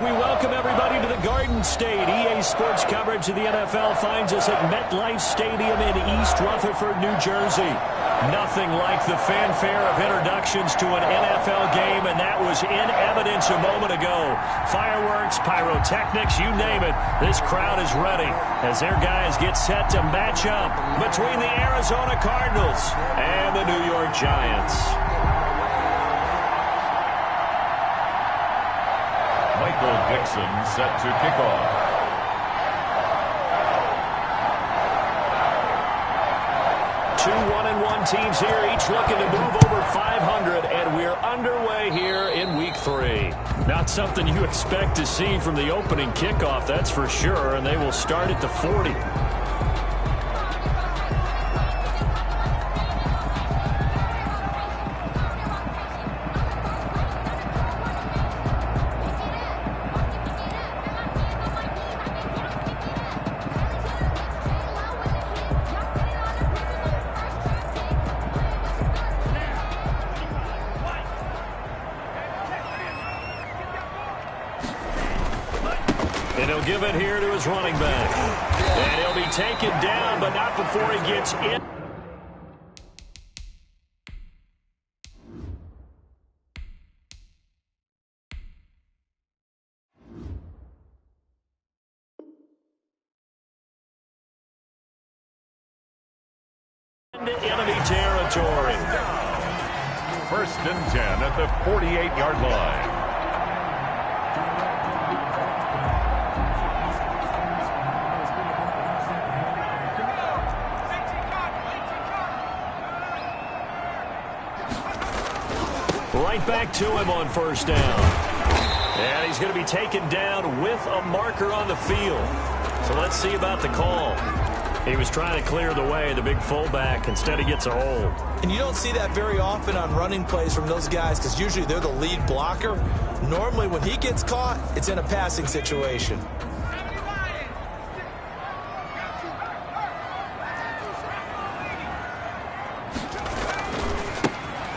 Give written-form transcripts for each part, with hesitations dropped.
We welcome everybody to the Garden State. EA Sports coverage of the NFL finds us at MetLife Stadium in East Rutherford, New Jersey. Nothing like the fanfare of introductions to an NFL game, and that was in evidence a moment ago. Fireworks, pyrotechnics, you name it. This crowd is ready as their guys get set to match up between the Arizona Cardinals and the New York Giants. Michael Dixon set to kick off. Two 1-1 teams here, each looking to move over 500, and we're underway here in Week 3. Not something you expect to see from the opening kickoff, that's for sure, and they will start at the 40. And he'll give it here to his running back. And he'll be taken down, but not before he gets in. Enemy territory. 1st and 10 at the 48-yard line. Right back to him on 1st down. And he's going to be taken down with a marker on the field. So let's see about the call. He was trying to clear the way, the big fullback. Instead, he gets a hold. And you don't see that very often on running plays from those guys because usually they're the lead blocker. Normally, when he gets caught, it's in a passing situation.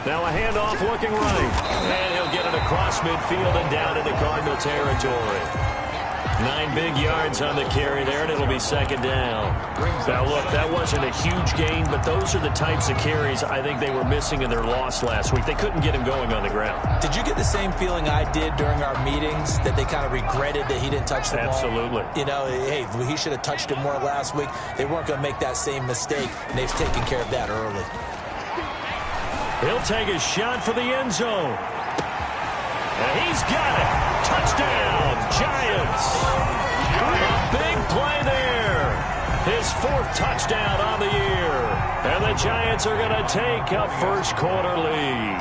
Now a handoff looking right. And he'll get it across midfield and down into Cardinal territory. 9 big yards on the carry there, and it'll be 2nd down. Now, look, that wasn't a huge gain, but those are the types of carries I think they were missing in their loss last week. They couldn't get him going on the ground. Did you get the same feeling I did during our meetings, that they kind of regretted that he didn't touch the ball? Absolutely. You know, hey, he should have touched it more last week. They weren't going to make that same mistake, and they've taken care of that early. He'll take a shot for the end zone. And he's got it. Touchdown, Giants. A big play there. His 4th touchdown on the year. And the Giants are going to take a first-quarter lead.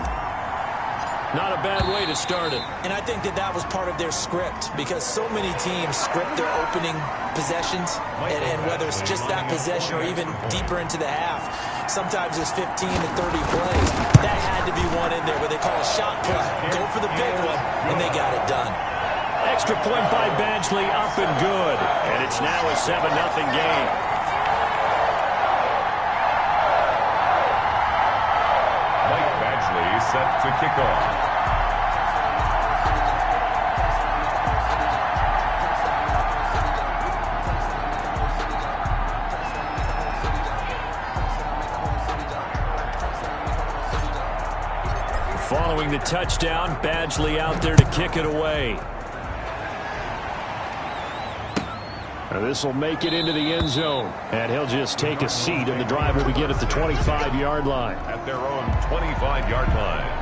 Not a bad way to start it. And I think that was part of their script, because so many teams script their opening possessions, and whether it's just that possession or even deeper into the half, sometimes it's 15 to 30 plays. That had to be one in there where they call a shot play. Go for the big one, and they got it done. Extra point by Badgley, up and good. And it's now a 7-0 game. Mike Badgley set to kick off. Following the touchdown, Badgley out there to kick it away. This will make it into the end zone. And he'll just take a seat, and the drive will begin at the 25-yard line. At their own 25-yard line.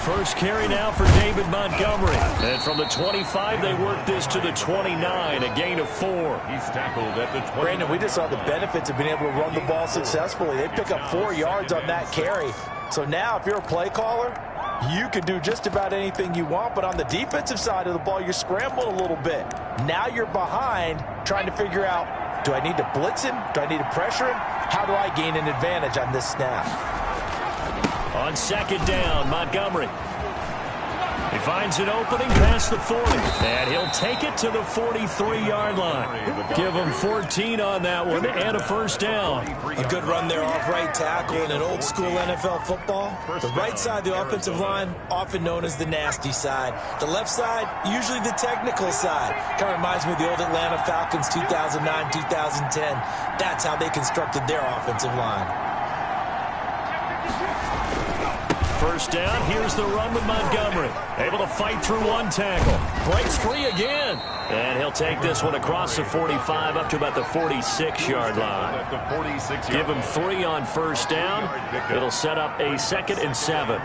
First carry now for David Montgomery. And from the 25, they work this to the 29, a gain of 4. He's tackled at the 20. Brandon, we just saw the benefits of being able to run the ball successfully. They pick up 4 yards on that carry. So now if you're a play caller, you can do just about anything you want. But on the defensive side of the ball, you're scrambling a little bit. Now you're behind trying to figure out, do I need to blitz him? Do I need to pressure him? How do I gain an advantage on this snap? On 2nd down, Montgomery. He finds an opening past the 40, and he'll take it to the 43-yard line. Give him 14 on that one and a first down. A good run there off right tackle in an old-school NFL football. The right side of the offensive line, often known as the nasty side. The left side, usually the technical side. Kind of reminds me of the old Atlanta Falcons 2009, 2010. That's how they constructed their offensive line. First down, here's the run with Montgomery. Able to fight through one tackle. Breaks free again. And he'll take this one across the 45 up to about the 46-yard line. Give him 3 on first down. It'll set up a 2nd and 7.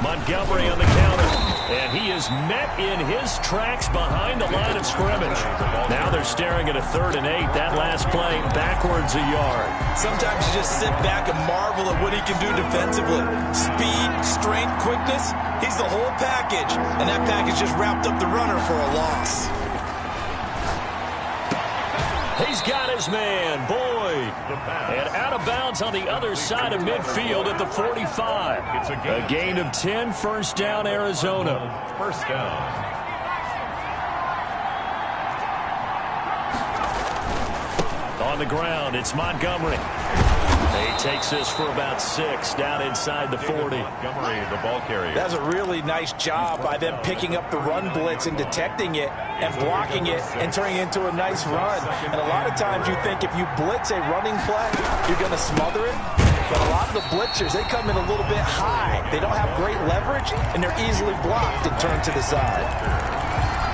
Montgomery on the counter, and he is met in his tracks behind the line of scrimmage. Now they're staring at a 3rd and 8. That last play backwards a yard. Sometimes you just sit back and marvel at what he can do defensively. Speed, strength, quickness, he's the whole package. And that package just wrapped up the runner for a loss. He's got his man, Boyd. And out of bounds on the other side of midfield at the 45. A gain of 10, first down, Arizona. First down. On the ground, it's Montgomery. He takes this for about 6 down inside the 40. Montgomery, the ball carrier. That's a really nice job by them picking up the run blitz and detecting it and blocking it and turning it into a nice run. And a lot of times you think if you blitz a running play, you're going to smother it. But a lot of the blitzers, they come in a little bit high. They don't have great leverage, and they're easily blocked and turned to the side.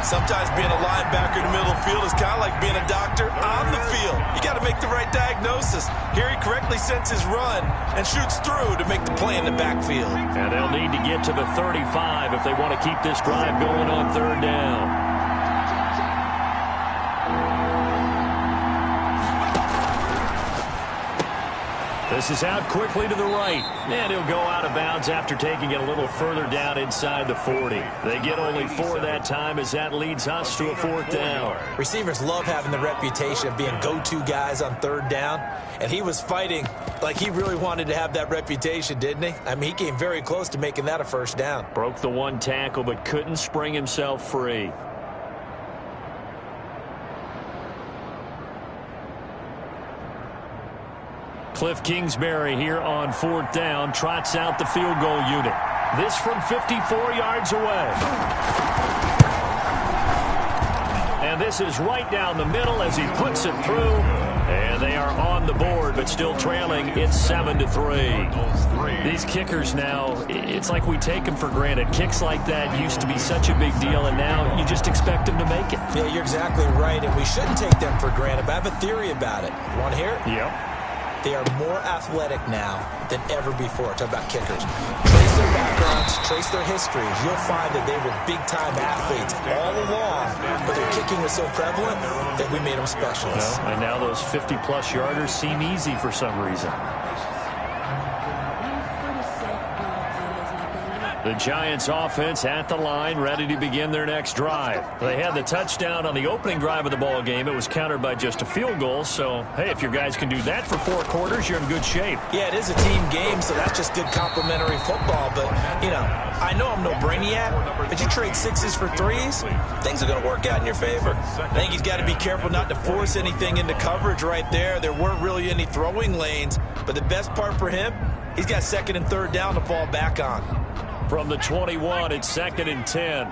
Sometimes being a linebacker in the middle of the field is kind of like being a doctor on the field. You got to make the right diagnosis. Here he correctly sets his run and shoots through to make the play in the backfield. And they'll need to get to the 35 if they want to keep this drive going on 3rd down. This is out quickly to the right, and he'll go out of bounds after taking it a little further down inside the 40. They get only 4 that time as that leads us to a 4th down. Receivers love having the reputation of being go-to guys on 3rd down, and he was fighting like he really wanted to have that reputation, didn't he? I mean, he came very close to making that a first down. Broke the one tackle but couldn't spring himself free. Cliff Kingsbury here on 4th down, trots out the field goal unit. This from 54 yards away. And this is right down the middle as he puts it through. And they are on the board, but still trailing. It's 7-3. These kickers now, it's like we take them for granted. Kicks like that used to be such a big deal, and now you just expect them to make it. Yeah, you're exactly right, and we shouldn't take them for granted. But I have a theory about it. You want to hear it? Yep. They are more athletic now than ever before. Talk about kickers. Trace their backgrounds, trace their histories. You'll find that they were big-time athletes all along, but their kicking was so prevalent that we made them specialists. Well, and now those 50-plus yarders seem easy for some reason. The Giants offense at the line, ready to begin their next drive. They had the touchdown on the opening drive of the ball game. It was countered by just a field goal. So, hey, if your guys can do that for 4 quarters, you're in good shape. Yeah, it is a team game, so that's just good complementary football. But, you know, I know I'm no brainiac, but you trade 6s for 3s, things are going to work out in your favor. I think he's got to be careful not to force anything into coverage right there. There weren't really any throwing lanes, but the best part for him, he's got 2nd and 3rd down to fall back on. From the 21, it's 2nd and 10.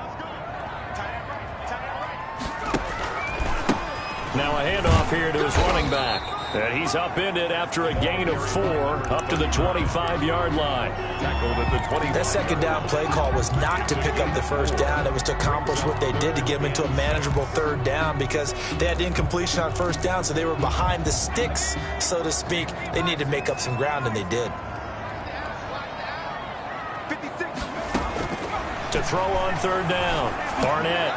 Now a handoff here to his running back. And he's upended after a gain of 4 up to the 25-yard line. Tackled at the 20. That 2nd down play call was not to pick up the 1st down. It was to accomplish what they did to get them into a manageable 3rd down because they had incompletion on 1st down, so they were behind the sticks, so to speak. They needed to make up some ground, and they did. To throw on 3rd down, Barnett.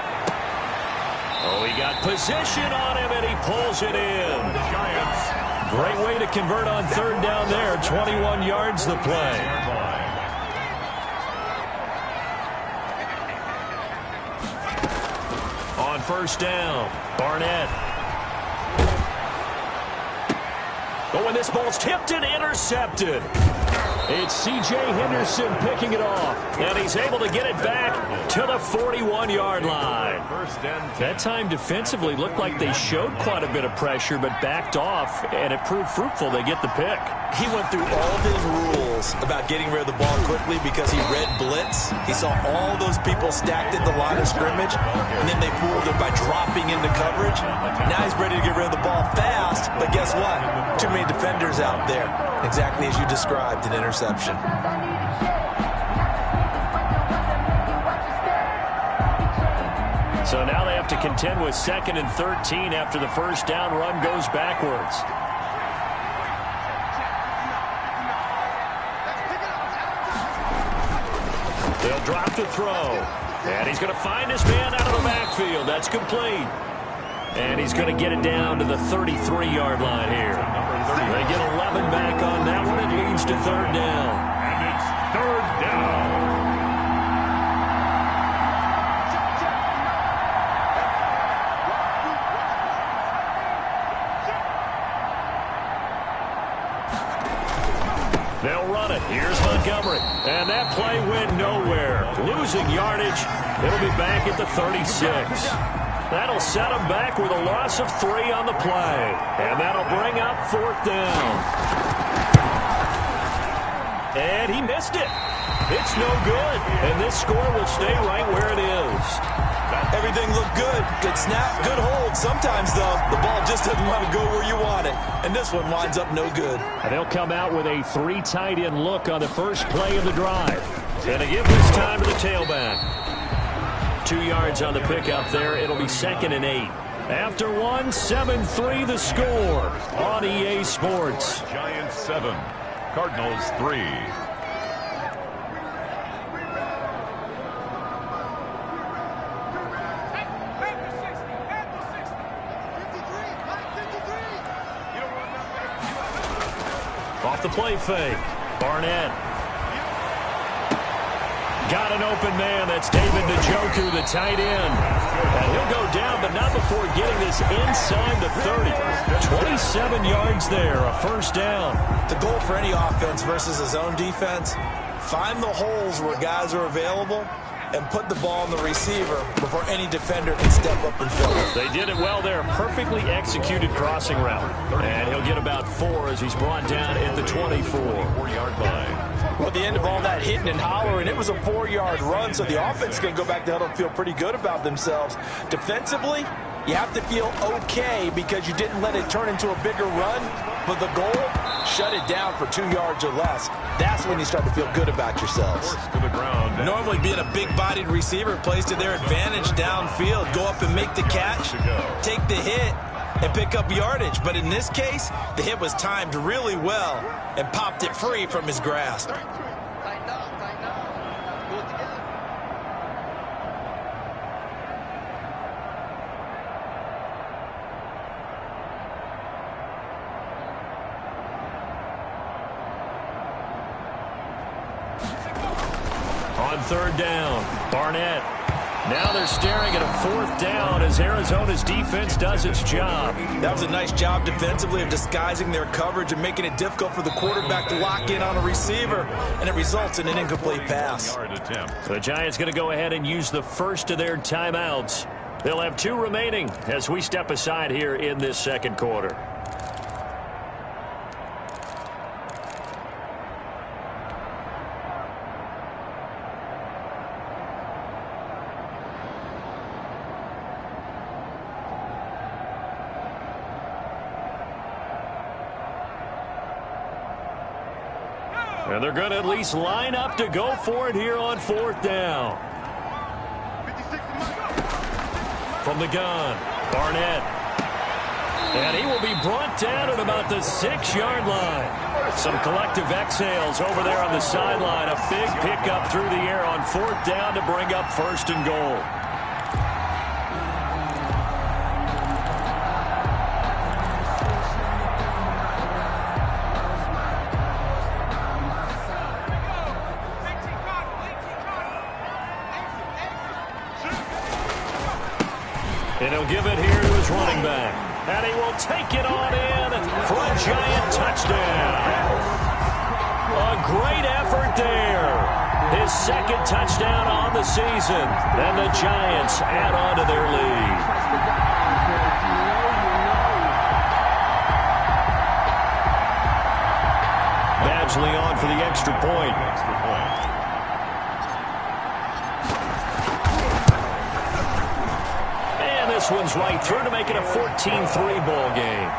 Oh, he got position on him, and he pulls it in. Giants. Great way to convert on 3rd down there. 21 yards the play. first down. Barnett. Oh, and this ball's tipped and intercepted. It's C.J. Henderson picking it off, and he's able to get it back to the 41-yard line. That time defensively looked like they showed quite a bit of pressure but backed off, and it proved fruitful. They get the pick. He went through all of his rules about getting rid of the ball quickly because he read blitz. He saw all those people stacked at the line of scrimmage, and then they fooled him by dropping into coverage. Now he's ready to get rid of the ball fast, but guess what? Too many defenders out there. Exactly as you described, an interception. So now they have to contend with 2nd and 13 after the first down run goes backwards. They'll drop the throw. And he's going to find his man out of the backfield. That's complete. And he's going to get it down to the 33-yard line here. They get 11 back on that one. It leads to 3rd down. And it's 3rd down. They'll run it. Here's Montgomery. And that play went nowhere. Losing yardage. It'll be back at the 36. That'll set him back with a loss of 3 on the play. And that'll bring up 4th down. And he missed it. It's no good. And this score will stay right where it is. Everything looked good. Good snap, good hold. Sometimes, though, the ball just doesn't want to go where you want it. And this one winds up no good. And they'll come out with a 3 tight end look on the first play of the drive. And to give this time to the tailback. 2 yards on the pickup there. It'll be 2nd and 8. After 1, 7-3 the score on EA Sports. Giants 7, Cardinals 3. Off the play fake. Barnett. Got an open man. That's David Njoku, the tight end. And he'll go down, but not before getting this inside the 30. 27 yards there, a first down. The goal for any offense versus his own defense, find the holes where guys are available and put the ball on the receiver before any defender can step up and fill it. They did it well there. Perfectly executed crossing route. And he'll get about 4 as he's brought down at the 24-yard line. Well, at the end of all that hitting and hollering, it was a 4-yard run, so the offense is going to go back to huddle and feel pretty good about themselves. Defensively, you have to feel okay because you didn't let it turn into a bigger run, but the goal, shut it down for 2 yards or less. That's when you start to feel good about yourselves. To the ground. Normally being a big-bodied receiver plays to their advantage downfield. Go up and make the catch, take the hit, and pick up yardage. But in this case, the hit was timed really well and popped it free from his grasp. On 3rd down, Barnett. Now they're staring at a 4th down as Arizona's defense does its job. That was a nice job defensively of disguising their coverage and making it difficult for the quarterback to lock in on a receiver, and it results in an incomplete pass. The Giants going to go ahead and use the first of their timeouts. They'll have 2 remaining as we step aside here in this 2nd quarter. And they're going to at least line up to go for it here on 4th down. From the gun, Barnett. And he will be brought down at about the 6-yard line. Some collective exhales over there on the sideline. A big pickup through the air on 4th down to bring up 1st and goal. And he'll give it here to his running back. And he will take it on in for a Giant touchdown. A great effort there. His second touchdown on the season. And the Giants add on to their lead. Badgley on for the extra point. And this one's right through to make it a 14-3 ball game.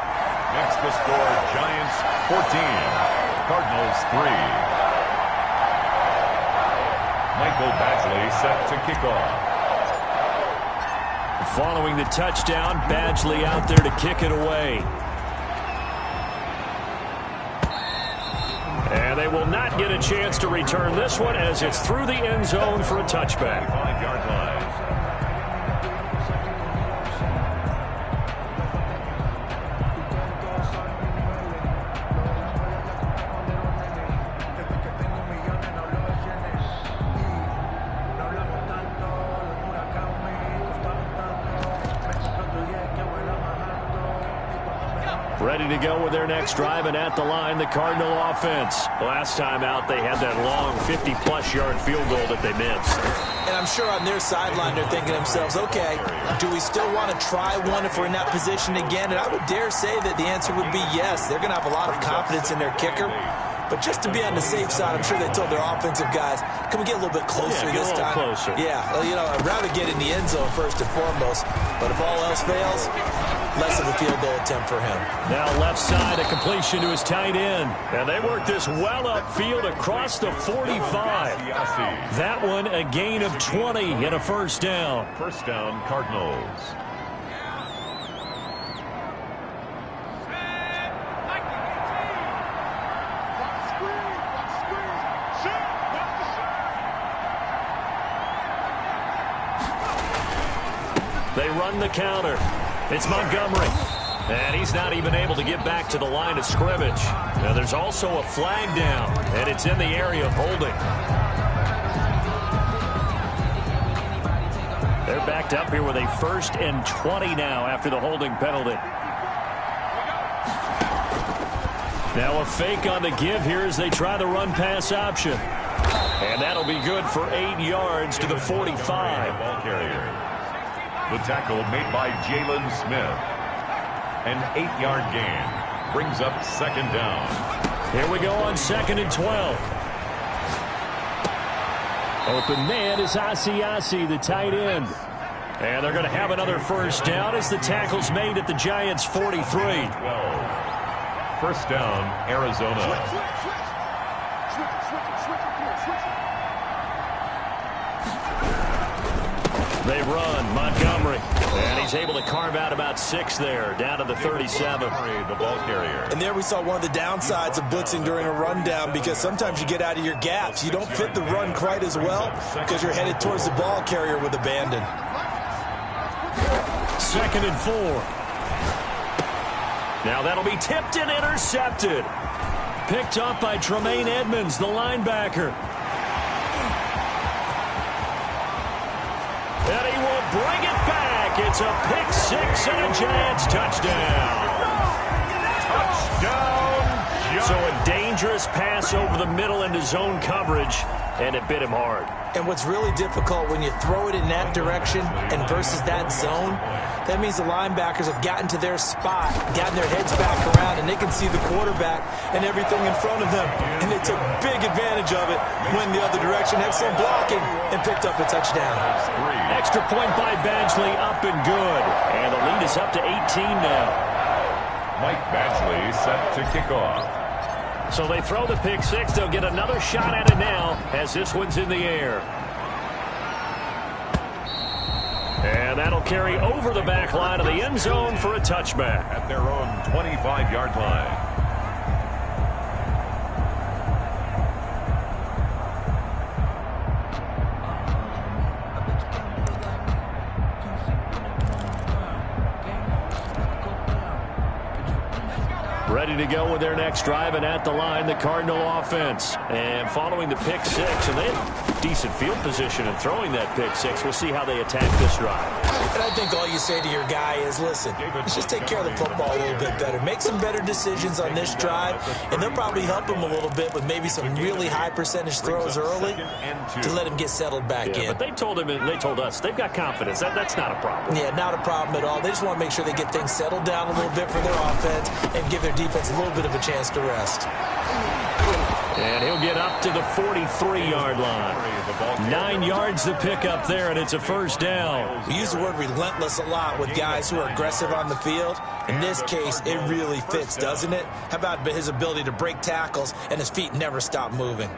Next the score, Giants 14, Cardinals 3. Michael Badgley set to kick off. Following the touchdown, Badgley out there to kick it away. And they will not get a chance to return this one as it's through the end zone for a touchback. 5-yard line. Ready to go with their next drive, and at the line, the Cardinal offense. Last time out, they had that long 50-plus yard field goal that they missed. And I'm sure on their sideline, they're thinking to themselves, okay, do we still want to try one if we're in that position again? And I would dare say that the answer would be yes. They're going to have a lot of confidence in their kicker. But just to be on the safe side, I'm sure they told their offensive guys, can we get a little bit closer this time? Closer. Yeah, well, you know, I'd rather get in the end zone first and foremost. But if all else fails, less of a field goal attempt for him. Now left side, a completion to his tight end. And they work this well upfield across the 45. That one a gain of 20 and a first down. First down, Cardinals. They run the counter. It's Montgomery. And he's not even able to get back to the line of scrimmage. Now there's also a flag down, and it's in the area of holding. They're backed up here with a 1st and 20 now after the holding penalty. Now a fake on the give here as they try the run-pass option. And that'll be good for 8 yards to the 45. Ball carrier. The tackle made by Jalen Smith. An 8-yard gain brings up second down. Here we go on 2nd and 12. Open man is Asiasi, the tight end. And they're going to have another first down as the tackle's made at the Giants' 43. 12. First down, Arizona. They run Montgomery, and he's able to carve out about 6 there, down to the 37. The ball carrier. And there we saw one of the downsides of blitzing during a rundown, because sometimes you get out of your gaps. You don't fit the run quite as well because you're headed towards the ball carrier with abandon. 2nd and 4. Now that'll be tipped and intercepted. Picked up by Tremaine Edmonds, the linebacker. And he will bring it back. It's a pick-6 and a Giants touchdown. Touchdown, Giants. So a dangerous pass over the middle into zone coverage, and it bit him hard. And what's really difficult when you throw it in that direction and versus that zone, that means the linebackers have gotten to their spot, gotten their heads back around, and they can see the quarterback and everything in front of them. And they took big advantage of it, went the other direction, excellent blocking, and picked up a touchdown. Extra point by Badgley, up and good. And the lead is up to 18 now. Mike Badgley set to kick off. So they throw the pick-6. They'll get another shot at it now as this one's in the air. And that'll carry over the back line of the end zone for a touchback. At their own 25-yard line. Ready ready to go with their next drive, and at the line, the Cardinal offense. And following the pick six, and they have decent field position in throwing that pick six. We'll see how they attack this drive. And I think all you say to your guy is, listen, let's just take care of the football a little bit better. Make some better decisions on this drive, and they'll probably help him a little bit with maybe some really high percentage throws early to let him get settled back in. But they told him, and they told us, they've got confidence. That's not a problem. Yeah, not a problem at all. They just want to make sure they get things settled down a little bit for their offense and give their defense a little bit of a chance to rest. And he'll get up to the 43-yard line. 9 yards to pick up there, and it's a first down. We use the word relentless a lot with guys who are aggressive on the field. In this case, it really fits, doesn't it? How about his ability to break tackles and his feet never stop moving?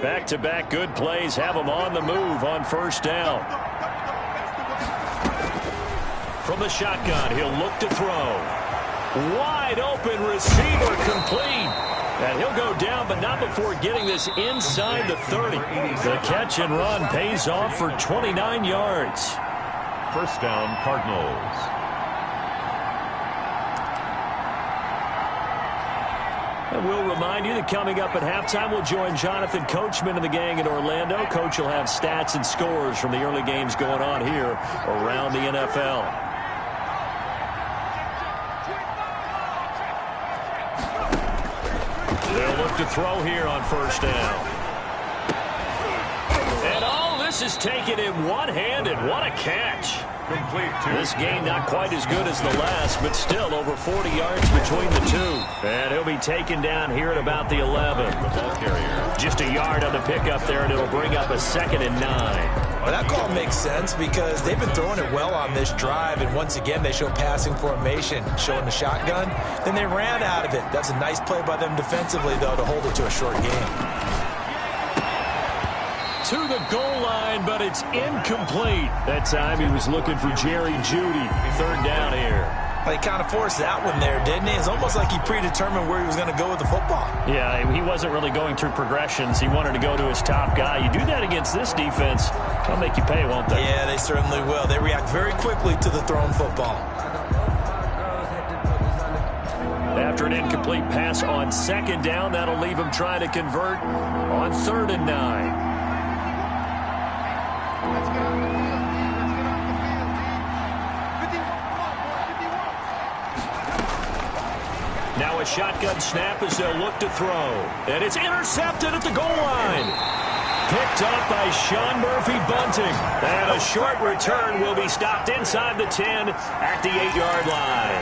Back-to-back good plays have him on the move on first down. From the shotgun, he'll look to throw. Wide open receiver complete. And he'll go down, but not before getting this inside the 30. The catch and run pays off for 29 yards. First down, Cardinals. And we'll remind you that coming up at halftime, we'll join Jonathan Coachman and the gang in Orlando. Coach will have stats and scores from the early games going on here around the NFL. They'll look to throw here on first down. And all this is taken in one-handed. What a catch. Complete to this game not quite as good as the last, but still over 40 yards between the two. And he'll be taken down here at about the 11. the ball carrier. Just a yard on the pickup there, and it'll bring up a 2nd and 9. Well, that call makes sense because they've been throwing it well on this drive, and once again they show passing formation, showing the shotgun. Then they ran out of it. That's a nice play by them defensively, though, to hold it to a short game. To the goal line, but it's incomplete. That time he was looking for Jerry Jeudy. 3rd down here. Well, he kind of forced that one there, didn't he? It's almost like he predetermined where he was going to go with the football. Yeah, he wasn't really going through progressions. He wanted to go to his top guy. You do that against this defense, they'll make you pay, won't they? Yeah, they certainly will. They react very quickly to the thrown football. After an incomplete pass on 2nd down, that'll leave him trying to convert on 3rd and 9. Now a shotgun snap as they'll look to throw. And it's intercepted at the goal line. Picked up by Sean Murphy-Bunting. And a short return will be stopped inside the 10 at the 8-yard line.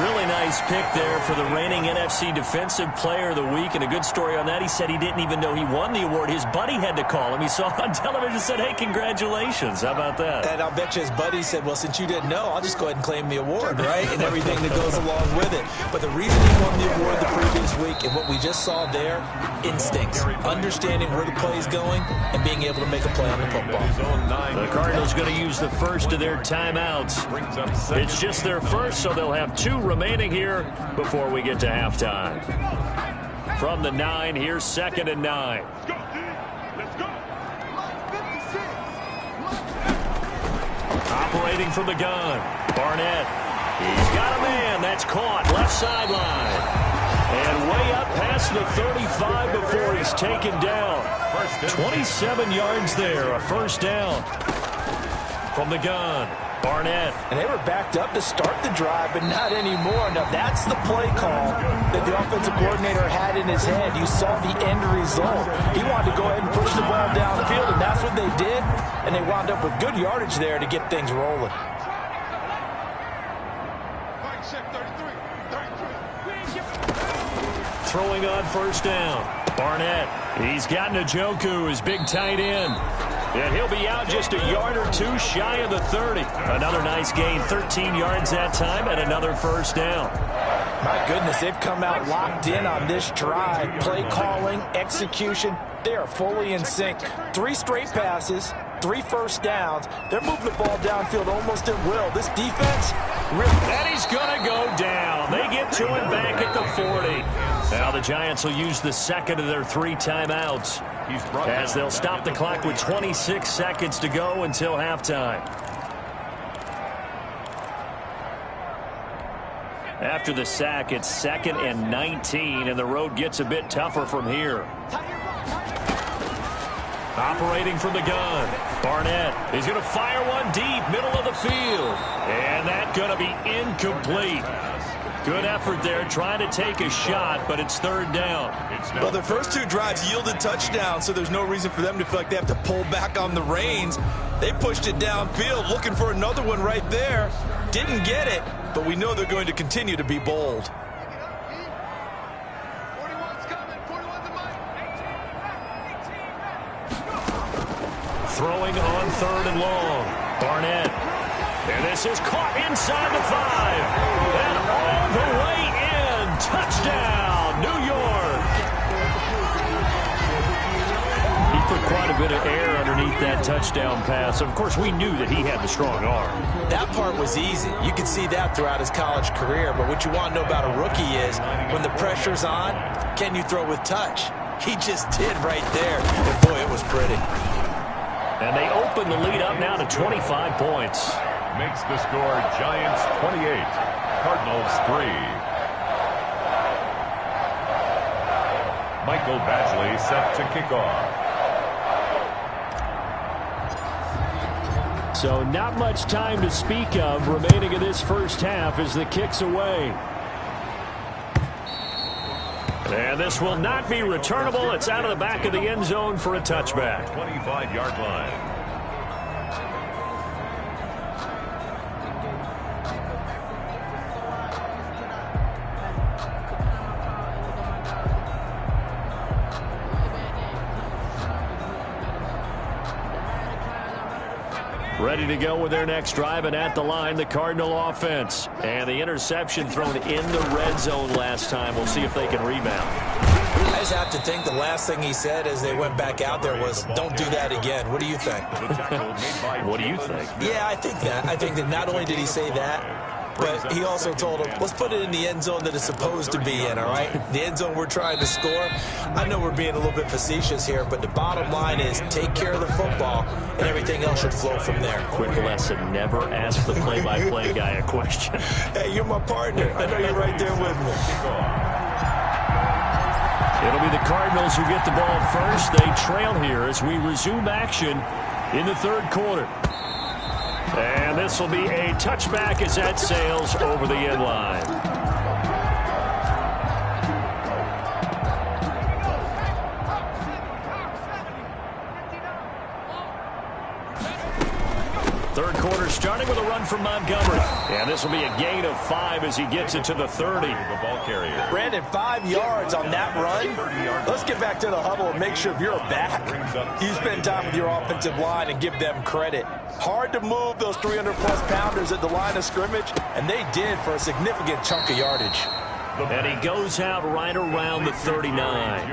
Really nice pick there for the reigning NFC Defensive Player of the Week. And a good story on that. He said he didn't even know he won the award. His buddy had to call him. He saw it on television and said, hey, congratulations. How about that? And I'll bet you his buddy said, well, since you didn't know, I'll just go ahead and claim the award, right? And everything that goes along with it. But the reason he won the award the previous week and what we just saw there, instincts. Understanding where the play is going and being able to make a play on the football. The Cardinals going to use the first of their timeouts. It's just their first, so they'll have 2 remaining here before we get to halftime. From the 9, here's 2nd and 9. Operating from the gun, Barnett. He's got a man. That's caught. Left sideline. And way up past the 35 before he's taken down. 27 yards there, a first down. From the gun, Barnett. And they were backed up to start the drive, but not anymore. Now, that's the play call that the offensive coordinator had in his head. You saw the end result. He wanted to go ahead and push the ball downfield, and that's what they did. And they wound up with good yardage there to get things rolling. Throwing on first down, Barnett. He's got Njoku, his big tight end. And he'll be out just a yard or 2 shy of the 30. Another nice gain, 13 yards that time, and another first down. My goodness, they've come out locked in on this drive. Play calling, execution, they are fully in sync. 3 straight passes, 3 first downs. They're moving the ball downfield almost at will. This defense, really. And he's going to go down. They get to him back at the 40. Now the Giants will use the 2nd of their 3 timeouts as they'll stop the clock with 26 seconds to go until halftime. After the sack, it's 2nd and 19, and the road gets a bit tougher from here. Operating from the gun, Barnett is going to fire one deep, middle of the field. And that's going to be incomplete. Good effort there, trying to take a shot, but it's 3rd down. Well, their first 2 drives yielded touchdowns, so there's no reason for them to feel like they have to pull back on the reins. They pushed it downfield, looking for another one right there. Didn't get it, but we know they're going to continue to be bold. Throwing on 3rd and long. Barnett. And this is caught inside the 5. And all the way in. Touchdown, New York. He put quite a bit of air underneath that touchdown pass. Of course, we knew that he had the strong arm. That part was easy. You could see that throughout his college career. But what you want to know about a rookie is when the pressure's on, can you throw with touch? He just did right there. And boy, it was pretty. And they open the lead up now to 25 points. Makes the score Giants 28, Cardinals 3. Michael Badgley set to kick off. So not much time to speak of remaining in this first half as the kick's away. And this will not be returnable. It's out of the back of the end zone for a touchback. 25-yard line. Ready to go with their next drive, and at the line, the Cardinal offense. And the interception thrown in the red zone last time. We'll see if they can rebound. I just have to think the last thing he said as they went back out there was, don't do that again. What do you think? What do you think? Yeah, I think that. I think that not only did he say that, but he also told him, let's put it in the end zone that it's supposed to be in, all right? The end zone we're trying to score. I know we're being a little bit facetious here, but the bottom line is take care of the football, and everything else should flow from there. Quick lesson, never ask the play-by-play guy a question. Hey, you're my partner. I know you're right there with me. It'll be the Cardinals who get the ball first. They trail here as we resume action in the 3rd quarter. And this will be a touchback as that sails over the end line. Third quarter starting with a run from Montgomery. And this will be a gain of 5 as he gets it to the 30. The ball carrier. Brandon, 5 yards on that run. Let's get back to the huddle and make sure you're back. You spend time with your offensive line and give them credit. Hard to move those 300-plus pounders at the line of scrimmage, and they did for a significant chunk of yardage. And he goes out right around the 39.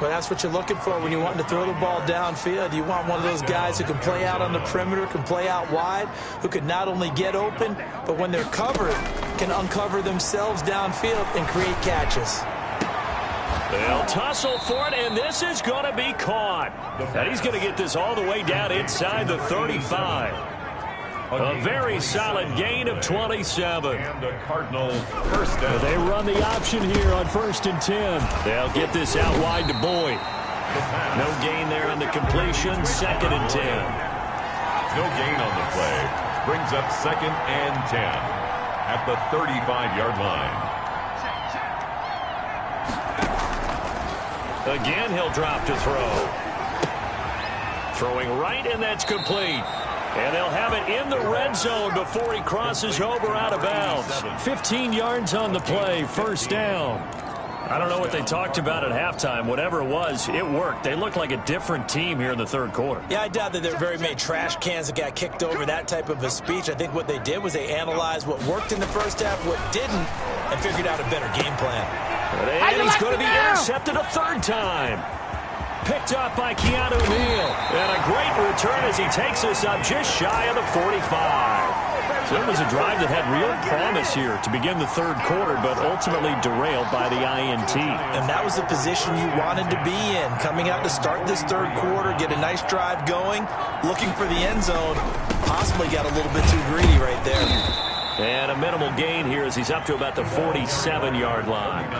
Well, that's what you're looking for when you want to throw the ball downfield. You want one of those guys who can play out on the perimeter, can play out wide, who can not only get open, but when they're covered, can uncover themselves downfield and create catches. They'll tussle for it, and this is going to be caught. And he's going to get this all the way down inside the 35. A very solid gain of 27. And the Cardinal first down. They run the option here on 1st and 10. They'll get this out wide to Boyd. No gain there on the completion. 2nd and 10. No gain on the play. Brings up 2nd and 10 at the 35-yard line. Again, he'll drop to throw. Throwing right, and that's complete. And they'll have it in the red zone before he crosses over out of bounds. 15 yards on the play, 1st down. I don't know what they talked about at halftime. Whatever it was, it worked. They looked like a different team here in the 3rd quarter. Yeah, I doubt that there are very many trash cans that got kicked over, that type of a speech. I think what they did was they analyzed what worked in the first half, what didn't, and figured out a better game plan. And he's going to be intercepted a 3rd time. Picked up by Keanu Neal. And a great return as he takes us up just shy of the 45. So it was a drive that had real promise here to begin the 3rd quarter, but ultimately derailed by the INT. And that was the position you wanted to be in. Coming out to start this 3rd quarter, get a nice drive going, looking for the end zone. Possibly got a little bit too greedy right there. And a minimal gain here as he's up to about the 47-yard line.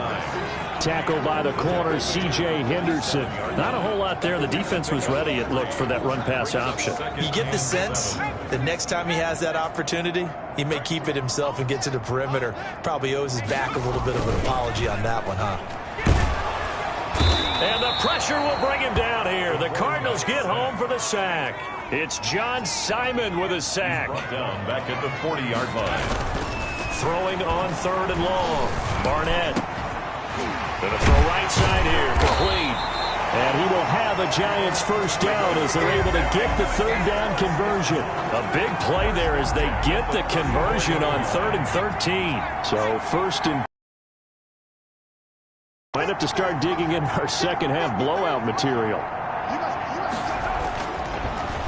Tackle by the corner, C.J. Henderson. Not a whole lot there. The defense was ready, it looked, for that run-pass option. You get the sense that next time he has that opportunity, he may keep it himself and get to the perimeter. Probably owes his back a little bit of an apology on that one, huh? And the pressure will bring him down here. The Cardinals get home for the sack. It's John Simon with a sack. Down back at the 40-yard line. Throwing on 3rd and long. Barnett. Gonna throw right side here, complete. And he will have a Giants first down as they're able to get the 3rd down conversion. A big play there as they get the conversion on 3rd and 13. So first and might have to start digging in our second half blowout material.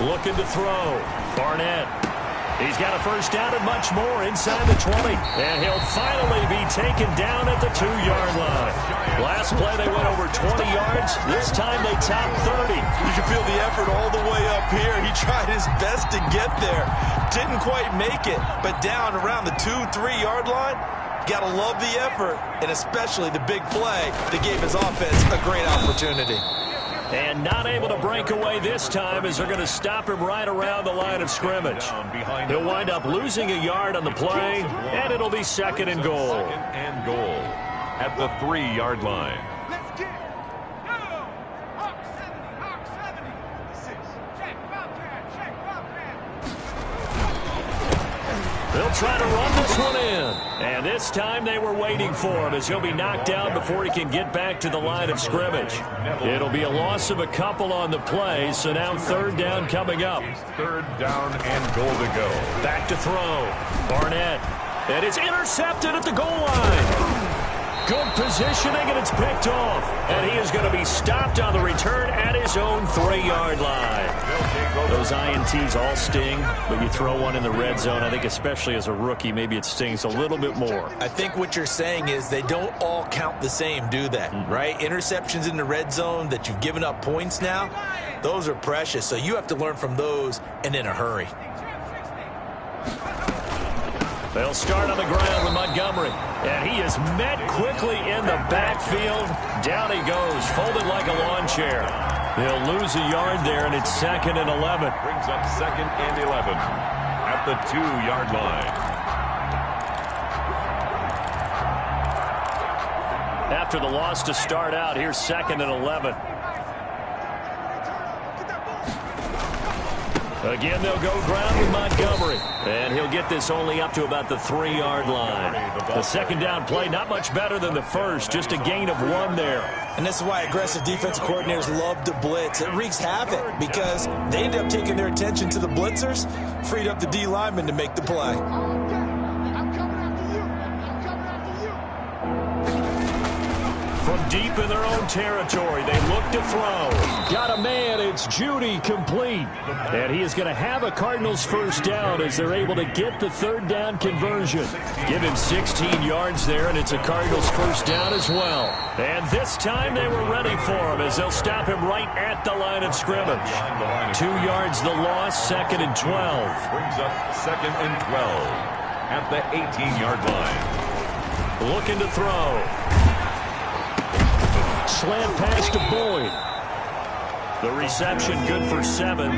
Looking to throw. Barnett. He's got a first down and much more inside the 20. And he'll finally be taken down at the 2-yard line. Last play they went over 20 yards. This time they topped 30. You can feel the effort all the way up here. He tried his best to get there. Didn't quite make it. But down around the 2-3-yard line, got to love the effort. And especially the big play that gave his offense a great opportunity. And not able to break away this time as they're going to stop him right around the line of scrimmage. He'll wind up losing a yard on the play, and it'll be 2nd and goal. 2nd and goal at the 3-yard line. They'll try to run this one in. And this time they were waiting for him as he'll be knocked down before he can get back to the line of scrimmage. It'll be a loss of a couple on the play, so now 3rd down coming up. 3rd down and goal to go. Back to throw. Barnett. And it's intercepted at the goal line. Good positioning, and it's picked off. And he is going to be stopped on the return at his own 3-yard line. Those INTs all sting, but you throw one in the red zone, I think especially as a rookie, maybe it stings a little bit more. I think what you're saying is they don't all count the same, do they? Right? Interceptions in the red zone that you've given up points now, those are precious. So you have to learn from those and in a hurry. They'll start on the ground with Montgomery. And he is met quickly in the backfield. Down he goes, folded like a lawn chair. They'll lose a yard there, and it's 2nd and 11. Brings up 2nd and 11 at the 2-yard line. After the loss to start out, here's 2nd and 11. Again, they'll go ground with Montgomery. And he'll get this only up to about the 3-yard line. The 2nd down play, not much better than the first, just a gain of 1 there. And this is why aggressive defensive coordinators love to blitz. It wreaks havoc because they end up taking their attention to the blitzers, freed up the D lineman to make the play. From deep in their own territory, they look to throw. Got a man, it's Judy, complete. And he is going to have a Cardinals first down as they're able to get the 3rd down conversion. Give him 16 yards there, and it's a Cardinals first down as well. And this time they were ready for him as they'll stop him right at the line of scrimmage. 2 yards the loss, 2nd and 12. Brings up 2nd and 12 at the 18-yard line. Looking to throw. Slant pass to Boyd. The reception good for 7.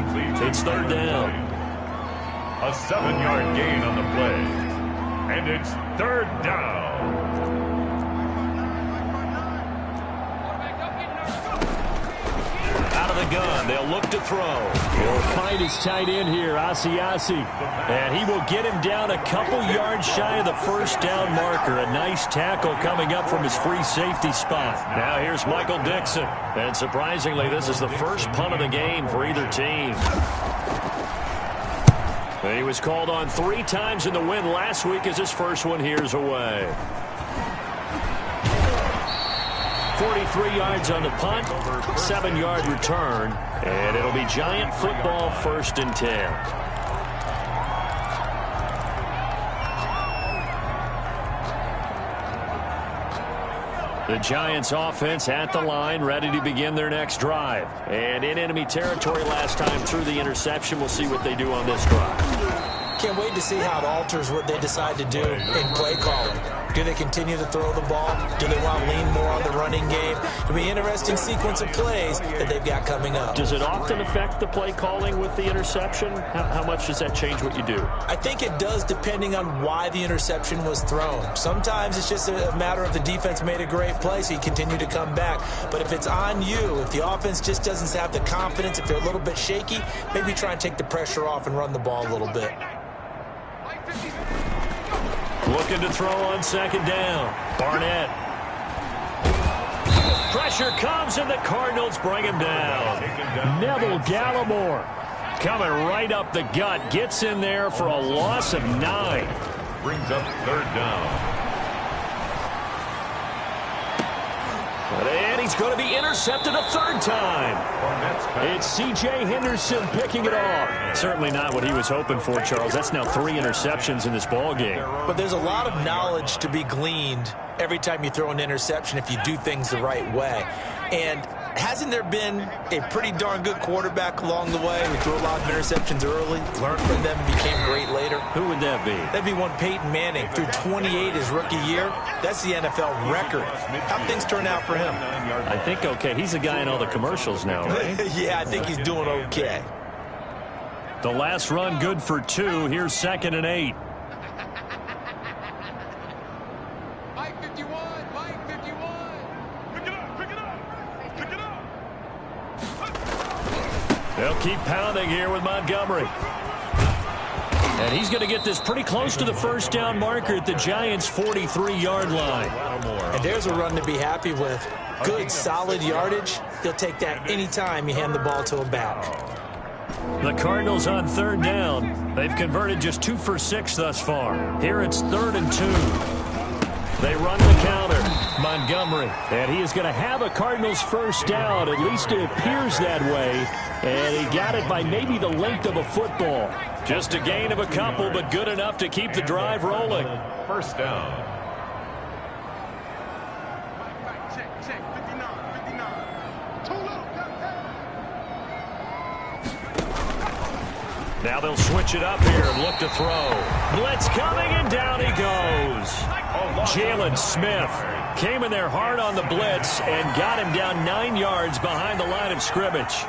It's 3rd down. A 7-yard gain on the play. And it's 3rd down. Out of the gun, they'll look to throw. He'll find his tight end here, Asiasi. And he will get him down a couple yards shy of the first down marker. A nice tackle coming up from his free safety spot. Now here's Michael Dixon. And surprisingly, this is the first punt of the game for either team. He was called on 3 times in the win last week as his first one here's away. 43 yards on the punt, 7-yard return, and it'll be Giant football 1st and 10. The Giants offense at the line, ready to begin their next drive. And in enemy territory last time through the interception. We'll see what they do on this drive. Can't wait to see how it alters what they decide to do in play calling. Do they continue to throw the ball? Do they want to lean more on the running game? It'll be an interesting sequence of plays that they've got coming up. Does it often affect the play calling with the interception? How much does that change what you do? I think it does, depending on why the interception was thrown. Sometimes it's just a matter of the defense made a great play, so you continue to come back. But if it's on you, if the offense just doesn't have the confidence, if they're a little bit shaky, maybe try and take the pressure off and run the ball a little bit. Looking to throw on second down. Barnett. Pressure comes, and the Cardinals bring him down. Neville Gallimore coming right up the gut. Gets in there for a loss of 9. Brings up third down. And he's going to be intercepted a third time. It's C.J. Henderson picking it off. Certainly not what he was hoping for, Charles. That's now 3 interceptions in this ball game. But there's a lot of knowledge to be gleaned every time you throw an interception if you do things the right way. And hasn't there been a pretty darn good quarterback along the way who threw a lot of interceptions early, learned from them, and became great later? Who would that be? That'd be one Peyton Manning. Threw 28 his rookie year. That's the NFL record. How'd things turn out for him? I think okay. He's a guy in all the commercials now, right? Yeah, I think he's doing okay. The last run good for 2. Here's 2nd and 8. Mike 51, Mike 51. Pick it up, pick it up, pick it up. They'll keep pounding here with Montgomery. And he's going to get this pretty close to the first down marker at the Giants' 43-yard line. And there's a run to be happy with. Good, solid yardage. He'll take that anytime you hand the ball to him back. The Cardinals on third down. They've converted just 2 for 6 thus far. Here it's 3rd and 2. They run the counter. Montgomery. And he is going to have a Cardinals first down. At least it appears that way. And he got it by maybe the length of a football. Just a gain of a couple, but good enough to keep the drive rolling. First down. Check, 59, 59. Too low, Now they'll switch it up here and look to throw. Blitz coming, and down he goes. Jalen Smith came in there hard on the blitz and got him down 9 yards behind the line of scrimmage.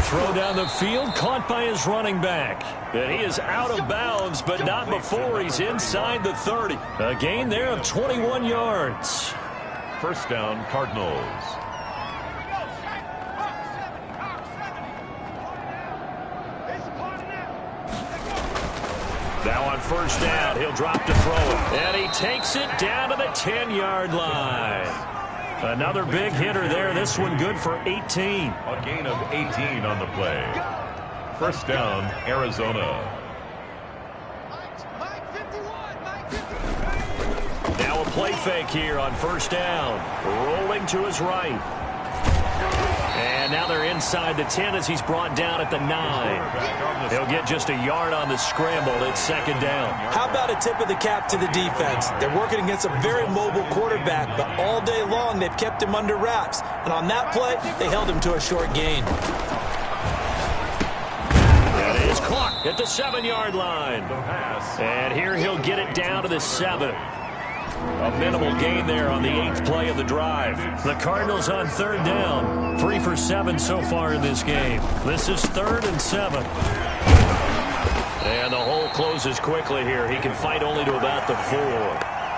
Throw down the field, caught by his running back. And he is out of bounds, but not before he's inside the 30. A gain there of 21 yards. First down, Cardinals. Now on first down, he'll drop to throw it. And he takes it down to the 10-yard line. Another big hitter there. This one good for 18. A gain of 18 on the play. First down, Arizona. Mike 51, Mike 51. Now a play fake here on first down. Rolling to his right. And now they're inside the 10 as he's brought down at the 9. He'll get just a yard on the scramble. It's second down. How about a tip of the cap to the defense? They're working against a very mobile quarterback, but all day long they've kept him under wraps. And on that play, they held him to a short gain. That is caught at the 7-yard line. And here he'll get it down to the 7. A minimal gain there on the 8th play of the drive. The Cardinals on third down. 3 for 7 so far in this game. This is 3rd and 7. And the hole closes quickly here. He can fight only to about the 4.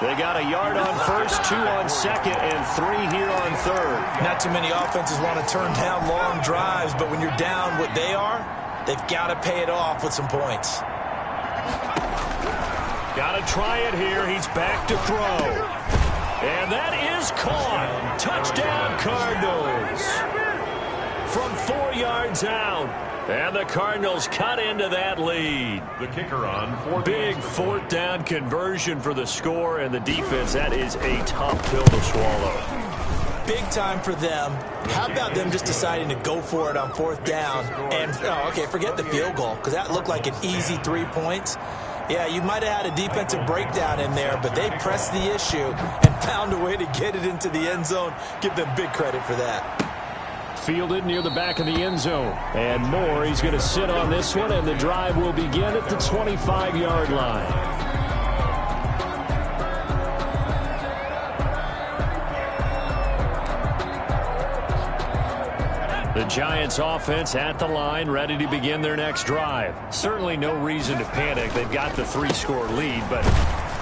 They got a yard on first, 2 on second, and 3 here on third. Not too many offenses want to turn down long drives, but when you're down what they are, they've got to pay it off with some points. Got to try it here. He's back to throw. And that is caught. Touchdown, Cardinals. From 4 yards out. And the Cardinals cut into that lead. The kicker on 4th. Big 4th down conversion for the score, and the defense, that is a tough pill to swallow. Big time for them. How about them just deciding to go for it on 4th down? And, forget the field goal, because that looked like an easy 3 points. Yeah, you might have had a defensive breakdown in there, but they pressed the issue and found a way to get it into the end zone. Give them big credit for that. Fielded near the back of the end zone. And Moore, he's going to sit on this one, and the drive will begin at the 25-yard line. The Giants offense at the line, ready to begin their next drive. Certainly no reason to panic. They've got the 3-score lead, but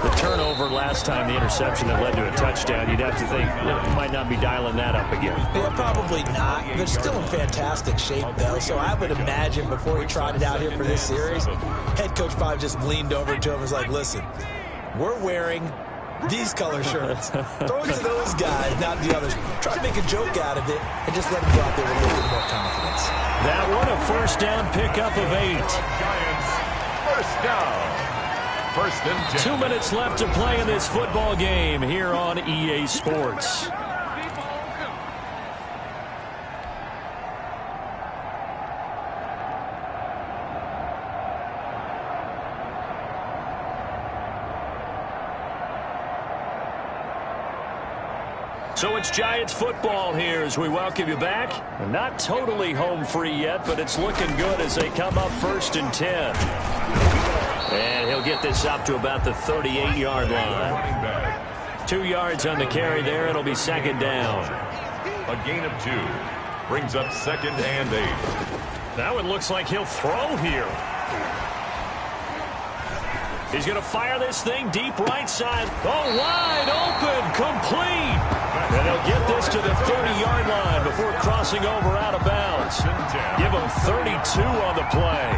the turnover last time, the interception that led to a touchdown, you'd have to think you might not be dialing that up again. Yeah, probably not. They're still in fantastic shape, though, so I would imagine before he trotted out here for this series, head coach probably just leaned over to him and was like, listen, we're wearing these color shirts. Throw it to those guys, not the others. Try to make a joke out of it and just let them go out there with a little bit more confidence. That one, a first down pickup of 8. Giants, first down. First and 10. 2 minutes left to play in this football game here on EA Sports. So it's Giants football here as we welcome you back. Not totally home free yet, but it's looking good as they come up first and 10. And he'll get this up to about the 38-yard line. 2 yards on the carry there. It'll be second down. A gain of 2. Brings up second and 8. Now it looks like he'll throw here. He's going to fire this thing deep right side. Oh, wide open, complete. And he'll get this to the 30-yard line before crossing over out of bounds. Give him 32 on the play.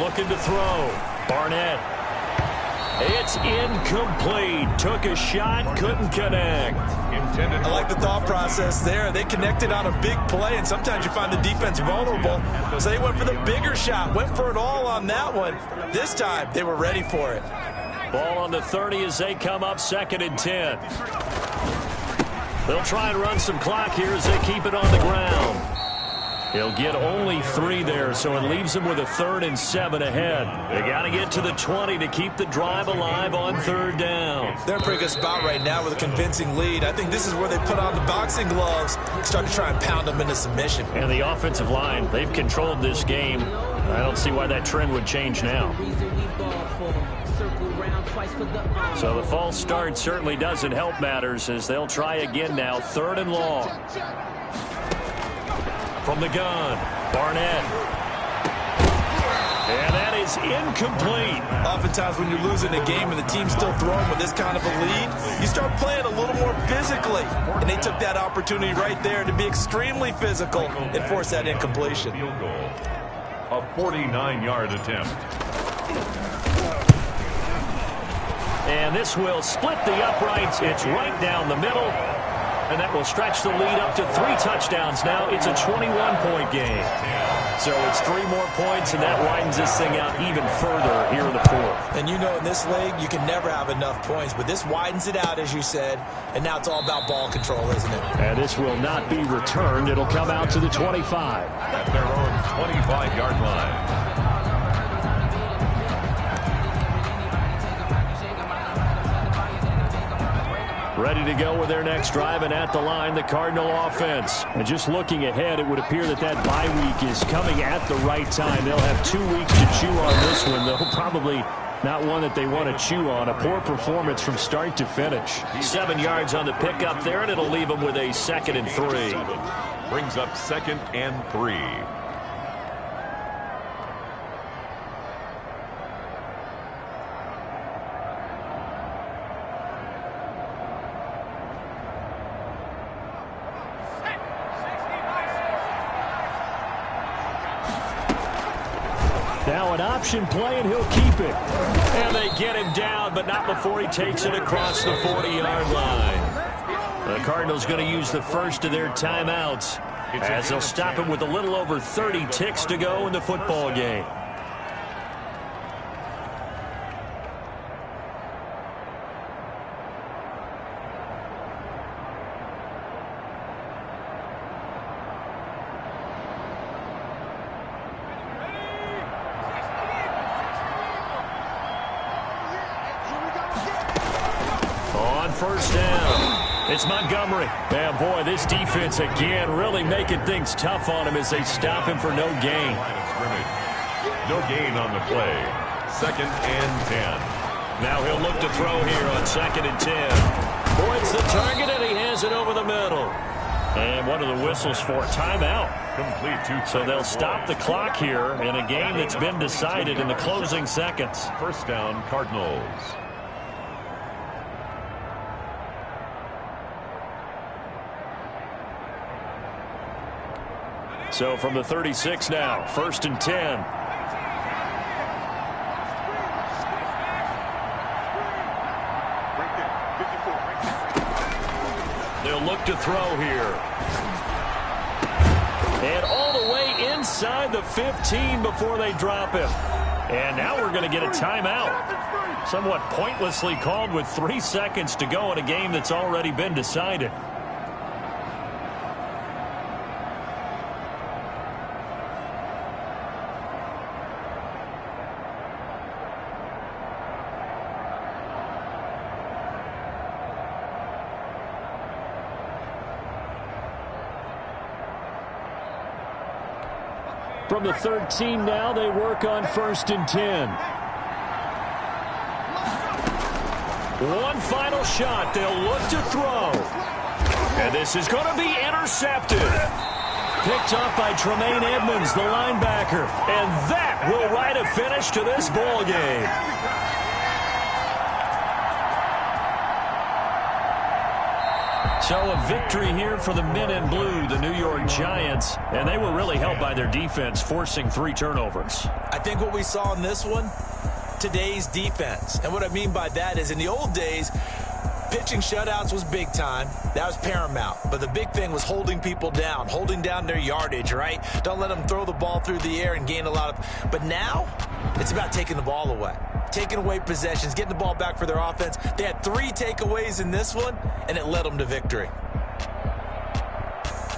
Looking to throw. Barnett. It's incomplete. Took a shot, couldn't connect. I like the thought process there. They connected on a big play, and sometimes you find the defense vulnerable. So they went for the bigger shot, went for it all on that one. This time, they were ready for it. Ball on the 30 as they come up second and 10. They'll try and run some clock here as they keep it on the ground. He'll get only 3 there, so it leaves them with a 3rd and 7 ahead. They got to get to the 20 to keep the drive alive on 3rd down. They're in a pretty good spot right now with a convincing lead. I think this is where they put on the boxing gloves, start to try and pound them into submission. And the offensive line, they've controlled this game. I don't see why that trend would change now. So the false start certainly doesn't help matters as they'll try again now, 3rd and long. From the gun, Barnett. And that is incomplete. Oftentimes when you're losing a game and the team's still throwing with this kind of a lead, you start playing a little more physically. And they took that opportunity right there to be extremely physical and force that incompletion. Field goal. A 49-yard attempt. And this will split the uprights. It's right down the middle. And that will stretch the lead up to 3 touchdowns. Now it's a 21-point game. So it's 3 more points, and that widens this thing out even further here in the 4th. And you know in this league, you can never have enough points. But this widens it out, as you said. And now it's all about ball control, isn't it? And this will not be returned. It'll come out to the 25. At their own 25-yard line. Ready to go with their next drive, and at the line, the Cardinal offense. And just looking ahead, it would appear that that bye week is coming at the right time. They'll have 2 weeks to chew on this one, though probably not one that they want to chew on. A poor performance from start to finish. 7 yards on the pickup there, and it'll leave them with a 2nd and 3. Brings up 2nd and 3. Now an option play, and he'll keep it. And they get him down, but not before he takes it across the 40-yard line. The Cardinals going to use the first of their timeouts as they'll stop him with a little over 30 ticks to go in the football game. first down. It's Montgomery. And, boy, this defense again really making things tough on him as they stop him for no gain. Line of scrimmage. No gain on the play. 2nd and 10. Now he'll look to throw here on 2nd and 10. Points the target, and he has it over the middle. And what are the whistles for? Timeout. Complete. So they'll stop the clock here in a game that's been decided in the closing seconds. First down, Cardinals. So from the 36 now, 1st and 10. They'll look to throw here. And all the way inside the 15 before they drop him. And now we're going to get a timeout. Somewhat pointlessly called with 3 seconds to go in a game that's already been decided. From the 13 now, they work on 1st and 10. One final shot. They'll look to throw. And this is going to be intercepted. Picked up by Tremaine Edmonds, the linebacker. And that will write a finish to this ball game. So a victory here for the men in blue, the New York Giants, and they were really helped by their defense, forcing 3 turnovers. I think what we saw in this one, today's defense. And what I mean by that is in the old days, pitching shutouts was big time. That was paramount. But the big thing was holding people down, holding down their yardage, right? Don't let them throw the ball through the air and gain a lot of... But now, it's about taking the ball away. Taking away possessions, getting the ball back for their offense. They had 3 takeaways in this one, and it led them to victory.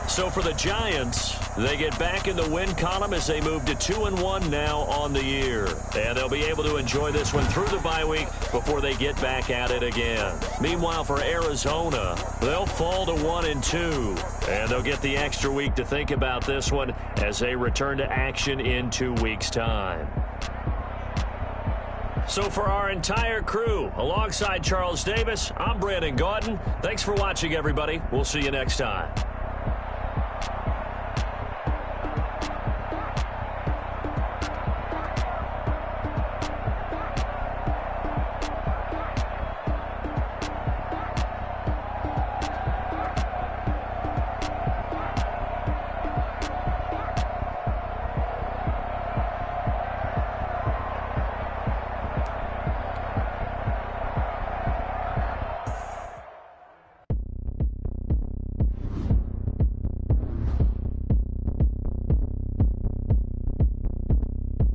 So for the Giants, they get back in the win column as they move to 2-1 now on the year. And they'll be able to enjoy this one through the bye week before they get back at it again. Meanwhile, for Arizona, they'll fall to 1-2. And they'll get the extra week to think about this one as they return to action in 2 weeks' time. So for our entire crew, alongside Charles Davis, I'm Brandon Gaudin. Thanks for watching, everybody. We'll see you next time.